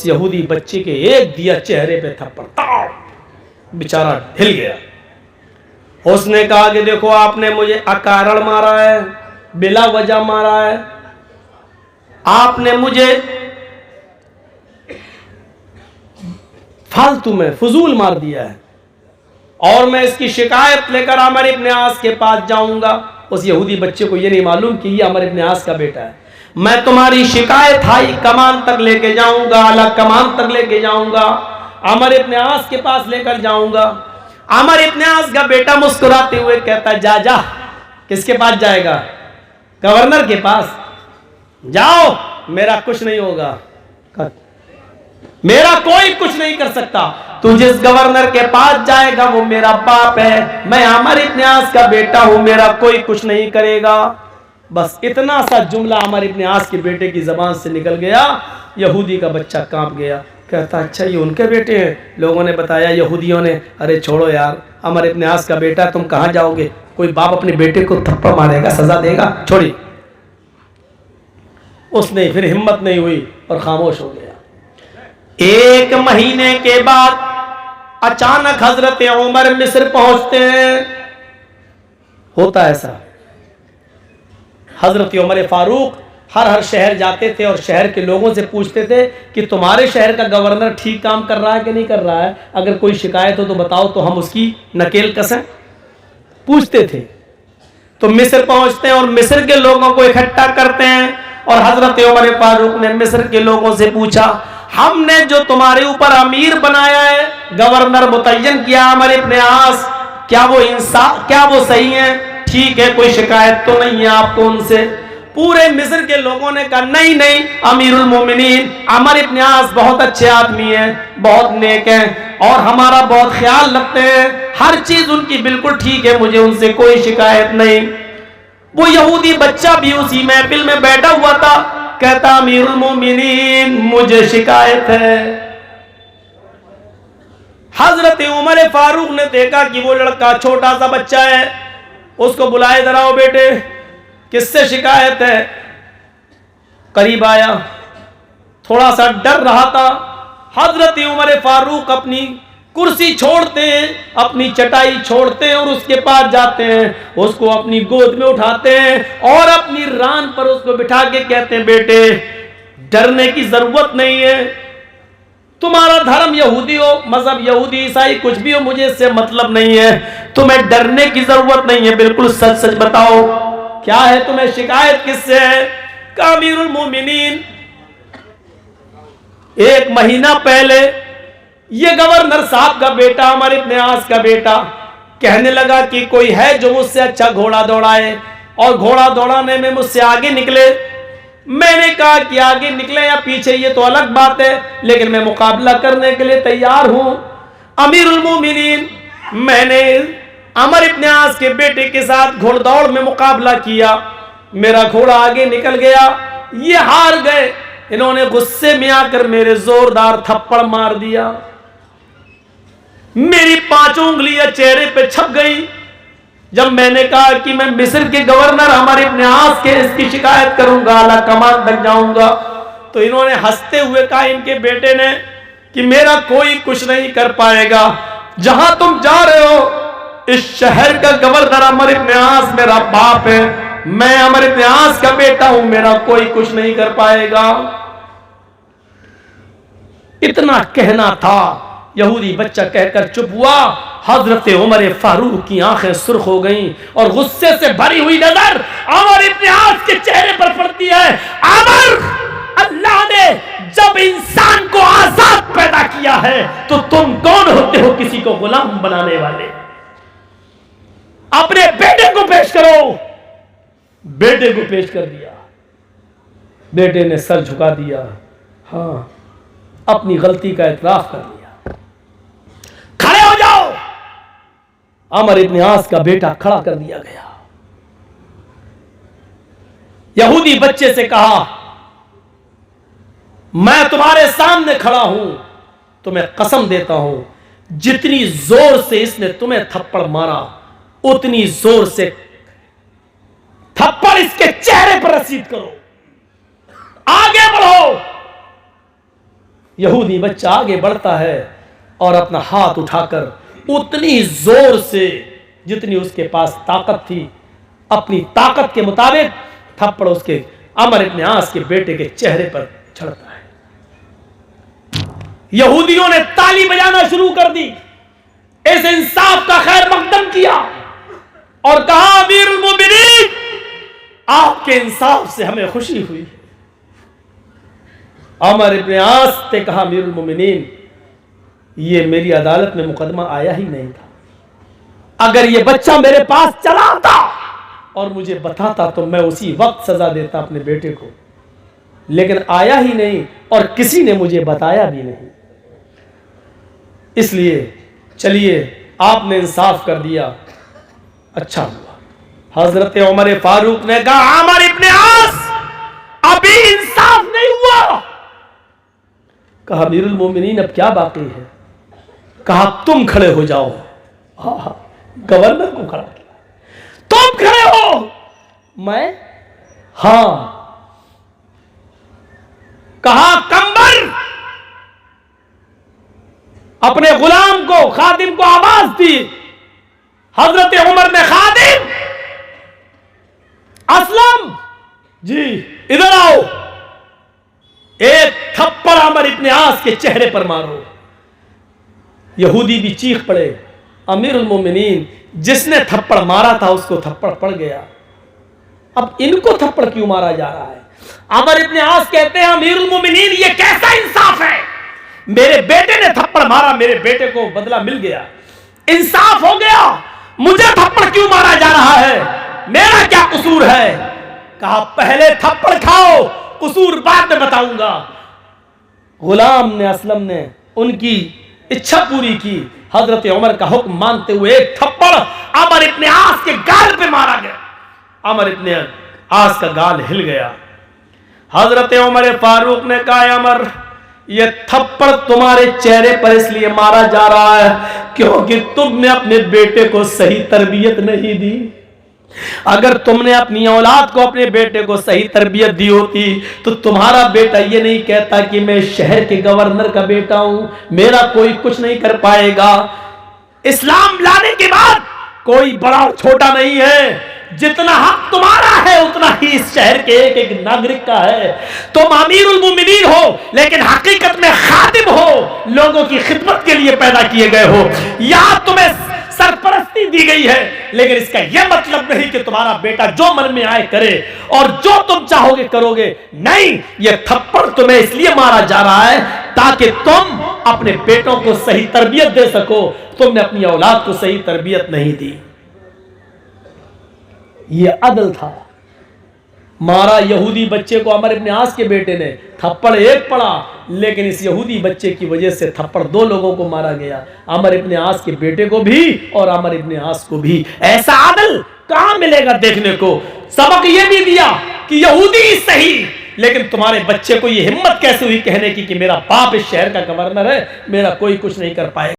यहूदी बच्चे के एक दिया चेहरे पे थप्पड़, बेचारा हिल गया। उसने कहा कि देखो आपने मुझे अकारण मारा है, बिला वजह मारा है, आपने मुझे फालतू में फजूल मार दिया है और मैं इसकी शिकायत लेकर अमर इब्न आस के पास जाऊंगा। उस यहूदी बच्चे को यह नहीं मालूम कि ये अमर इब्न आस का बेटा है। मैं तुम्हारी शिकायत हाई कमान तक लेके जाऊंगा, आला कमान तक लेके जाऊंगा, अमर इब्न आस के पास लेकर जाऊंगा। अमर इब्न आस का बेटा मुस्कुराते हुए कहता जा जा। किसके पास जाएगा? गवर्नर के पास। जाओ, मेरा कुछ नहीं होगा, मेरा कोई कुछ नहीं कर सकता। तू जिस गवर्नर के पास जाएगा वो मेरा बाप है, मैं अमर इब्न आस का बेटा हूं, मेरा कोई कुछ नहीं करेगा। बस इतना सा जुमला अमर इब्न आस के बेटे की जबान से निकल गया। यहूदी का बच्चा कांप गया, कहता अच्छा ये उनके बेटे हैं। लोगों ने बताया, यहूदियों ने, अरे छोड़ो यार, अमर इब्न आस का बेटा, तुम कहां जाओगे? कोई बाप अपने बेटे को थप्पड़ मारेगा, सजा देगा? छोड़ी। उसने फिर हिम्मत नहीं हुई और खामोश हो गया। एक महीने के बाद अचानक हजरत उमर मिस्र पहुंचते हैं। होता ऐसा, हजरत उमर फारूक हर शहर जाते थे और शहर के लोगों से पूछते थे कि तुम्हारे शहर का गवर्नर ठीक काम कर रहा है कि नहीं कर रहा है, अगर कोई शिकायत हो तो बताओ तो हम उसकी नकेल कसें। पूछते थे। तो मिस्र पहुंचते हैं और मिस्र के लोगों को इकट्ठा करते हैं और हजरत उमर फारूक ने मिस्र के लोगों से पूछा, हमने जो तुम्हारे ऊपर अमीर बनाया है, गवर्नर मुतय्यन किया अमर इब्न आस, क्या वो इंसाफ, क्या वो सही है, ठीक है, कोई शिकायत तो नहीं है आपको उनसे? पूरे मिस्र के लोगों ने कहा नहीं नहीं, अमीरुल मोमिनीन अमर इब्न आस बहुत अच्छे आदमी हैं, बहुत नेक हैं और हमारा बहुत ख्याल रखते हैं, हर चीज उनकी बिल्कुल ठीक है, मुझे उनसे कोई शिकायत नहीं। वो यहूदी बच्चा भी उसी महफिल में बैठा हुआ था, कहता अमीरुल मोमिनीन मुझे शिकायत है। हजरत उमर फारूक ने देखा कि वो लड़का छोटा सा बच्चा है, उसको बुलाए, जरा आओ बेटे, किससे शिकायत है? करीब आया, थोड़ा सा डर रहा था। हजरत उमर फारूक अपनी कुर्सी छोड़ते हैं, अपनी चटाई छोड़ते हैं और उसके पास जाते हैं, उसको अपनी गोद में उठाते हैं और अपनी रान पर उसको बिठा के कहते हैं बेटे डरने की जरूरत नहीं है, तुम्हारा धर्म यहूदी हो, मजहब यहूदी ईसाई कुछ भी हो, मुझे इससे मतलब नहीं है, तुम्हें डरने की जरूरत नहीं है, बिल्कुल सच सच बताओ क्या है, तुम्हें शिकायत किससे है? अमीरुल मोमिनीन एक महीना पहले ये गवर्नर साहब का बेटा, अमर इब्न आस का बेटा, कहने लगा कि कोई है जो मुझसे अच्छा घोड़ा दौड़ाए और घोड़ा दौड़ाने में मुझसे आगे निकले। मैंने कहा कि आगे निकले या पीछे ये तो अलग बात है, लेकिन मैं मुकाबला करने के लिए तैयार हूं। अमीरुल मोमिनीन, मैंने अमर इब्न आस के बेटे के साथ घोड़दौड़ में मुकाबला किया, मेरा घोड़ा आगे निकल गया, ये हार गए, इन्होंने गुस्से में आकर मेरे जोरदार थप्पड़ मार दिया, मेरी 5 उंगलियां चेहरे पे छप गई। जब मैंने कहा कि मैं मिस्र के गवर्नर अमर इब्न आस के इसकी शिकायत करूंगा, आला कमान तक जाऊंगा, तो इन्होंने हंसते हुए कहा, इनके बेटे ने, कि मेरा कोई कुछ नहीं कर पाएगा, जहां तुम जा रहे हो इस शहर का गवर्नर अमर इब्न आस मेरा बाप है, मैं अमर इब्न आस का बेटा हूं, मेरा कोई कुछ नहीं कर पाएगा। इतना कहना था, यहूदी बच्चा कहकर चुप हुआ। हजरत उमर फारूक की आंखें सुर्ख हो गईं और गुस्से से भरी हुई नजर अमर इब्न आस के चेहरे पर पड़ती है। अमर, अल्लाह ने जब इंसान को आजाद पैदा किया है तो तुम कौन होते हो किसी को गुलाम बनाने वाले? अपने बेटे को पेश करो। बेटे को पेश कर दिया, बेटे ने सर झुका दिया, हाँ अपनी गलती का इतराफ कर लिया। खड़े हो जाओ। अमर इब्न आस का बेटा खड़ा कर दिया गया। यहूदी बच्चे से कहा, मैं तुम्हारे सामने खड़ा हूं, तुम्हें कसम देता हूं, जितनी जोर से इसने तुम्हें थप्पड़ मारा उतनी जोर से थप्पड़ इसके चेहरे पर रसीद करो, आगे बढ़ो। यहूदी बच्चा आगे बढ़ता है और अपना हाथ उठाकर उतनी जोर से जितनी उसके पास ताकत थी, अपनी ताकत के मुताबिक थप्पड़ उसके अमर इब्न आस के बेटे के चेहरे पर चढ़ता है। यहूदियों ने ताली बजाना शुरू कर दी, इस इंसाफ का खैर मकदम किया और कहा, अमीरुल मोमिनीन, आपके इंसाफ से हमें खुशी हुई। अमर इब्न आस ने कहा, अमीरुल मोमिनीन, ये मेरी अदालत में मुकदमा आया ही नहीं था। अगर ये बच्चा मेरे पास चला आता और मुझे बताता तो मैं उसी वक्त सजा देता अपने बेटे को, लेकिन आया ही नहीं और किसी ने मुझे बताया भी नहीं। इसलिए चलिए, आपने इंसाफ कर दिया, अच्छा हुआ। हजरत उमर फारूक ने कहा, अमर इब्न आस, अभी इंसाफ नहीं हुआ। कहा, अमीरुल मोमिनीन, अब क्या बाकी है? कहा, तुम खड़े हो जाओ। गवर्नर को खड़ा किया, तुम खड़े हो। मैं? हां। कहा, कंबर, अपने गुलाम को, खादिम को आवाज दी। हजरत उमर ने, खादिम, असलम जी, इधर आओ, एक थप्पड़ अमर इब्न आस के चेहरे पर मारो। यहूदी भी चीख पड़े, अमीरुल मोमिनीन, जिसने थप्पड़ मारा था उसको थप्पड़ पड़ गया, अब इनको थप्पड़ क्यों मारा जा रहा है? अमर इब्न आस कहते हैं, अमीरुल मोमिनीन, ये कैसा इंसाफ है? मेरे बेटे ने थप्पड़ मारा, मेरे बेटे को बदला मिल गया, इंसाफ हो गया, मुझे थप्पड़ क्यों मारा जा रहा है? मेरा क्या कसूर है? कहा, पहले थप्पड़ खाओ, कसूर बाद में बताऊंगा। गुलाम ने, असलम ने उनकी इच्छा पूरी की। हजरत उमर का हुक्म मानते हुए एक थप्पड़ अमर इब्न आस के गाल पे मारा गया। अमर इब्न आस का गाल हिल गया। हजरत उमर फारूक ने कहा, अमर, यह थप्पड़ तुम्हारे चेहरे पर इसलिए मारा जा रहा है क्योंकि तुमने अपने बेटे को सही तरबियत नहीं दी। अगर तुमने अपनी औलाद को, अपने बेटे को सही तरबियत दी होती तो तुम्हारा बेटा ये नहीं कहता कि मैं शहर के गवर्नर का बेटा हूं, मेरा कोई कुछ नहीं कर पाएगा। इस्लाम लाने के बाद कोई बड़ा और छोटा नहीं है, जितना हक तुम्हारा है उतना ही इस शहर के एक एक नागरिक का है। तुम अमीरुल मोमिनीन हो लेकिन हकीकत में खादिम हो, लोगों की खिदमत के लिए पैदा किए गए हो। या तुम्हें सरपरस्ती दी गई है, लेकिन इसका यह मतलब नहीं कि तुम्हारा बेटा जो मन में आए करे और जो तुम चाहोगे करोगे। नहीं, यह थप्पड़ तुम्हें इसलिए मारा जा रहा है ताकि तुम अपने बेटों को सही तरबियत दे सको। तुमने अपनी औलाद को सही तरबियत नहीं दी। यह अदल था। मारा यहूदी बच्चे को अमर इब्न आस के बेटे ने, थप्पड़ एक पड़ा, लेकिन इस यहूदी बच्चे की वजह से थप्पड़ दो लोगों को मारा गया, अमर इब्न आस के बेटे को भी और अमर इब्न आस को भी। ऐसा आदल कहां मिलेगा देखने को? सबक यह भी दिया कि यहूदी सही, लेकिन तुम्हारे बच्चे को यह हिम्मत कैसे हुई कहने की कि मेरा बाप इस शहर का गवर्नर है, मेरा कोई कुछ नहीं कर पाएगा।